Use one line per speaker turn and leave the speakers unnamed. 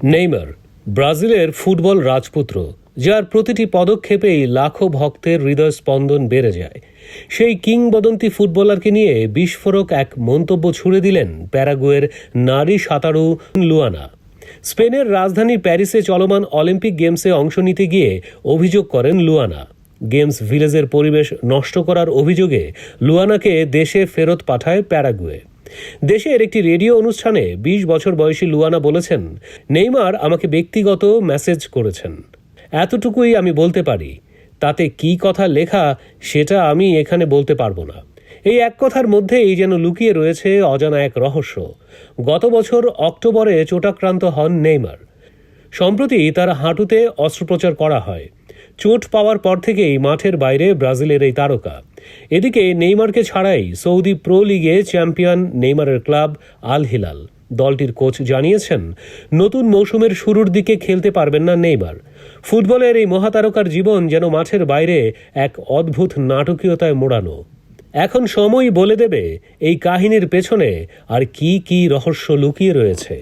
Neymar ব্রাজিলের football রাজপুত্র, যার প্রতিটি পদক্ষেপেই লাখো ভক্তের হৃদয় স্পন্দন বেড়ে যায়। সেই কিংবদন্তি ফুটবলারকে নিয়ে বিস্ফোরক এক মন্তব্য ছুড়ে দিলেন প্যারাগুয়ের নারী সাঁতারু লুয়ানা। স্পেনের রাজধানী প্যারিসে চলমান অলিম্পিক গেমসে অংশ নিতে গিয়ে অভিযোগ করেন লুয়ানা। গেমস ভিলেজের পরিবেশ নষ্ট করার অভিযোগে লুয়ানাকে দেশে ফেরত পাঠায় প্যারাগুয়ে। দেশের একটি রেডিও অনুষ্ঠানে ২০ বছর বয়সী লুয়ানা বলেছেন, নেইমার আমাকে ব্যক্তিগত মেসেজ করেছেন, এতটুকুই আমি বলতে পারি। তাতে কি কথা লেখা সেটা আমি এখানে বলতে পারবো না। এই এক কথার মধ্যেই যেন লুকিয়ে রয়েছে অজানা এক রহস্য। গত বছর অক্টোবরে চোটাক্রান্ত হন নেইমার। সম্প্রতি তার হাঁটুতে অস্ত্রোপচার করা হয়। চোট পাওয়ার পর থেকেই মাঠের বাইরে ব্রাজিলের এই তারকা। এদিকে নেইমারকে ছাড়াই সৌদি প্রো লিগে চ্যাম্পিয়ন নেইমারের ক্লাব আল হিলাল দলটির কোচ জানিয়েছেন, নতুন মৌসুমের শুরুর দিকে খেলতে পারবেন না নেইমার। ফুটবলের এই মহাতারকার জীবন যেন মাঠের বাইরে এক অদ্ভুত নাটকীয়তায় মোড়ানো। এখন সময় বলে দেবে এই কাহিনীর পেছনে আর কি কি রহস্য লুকিয়ে রয়েছে।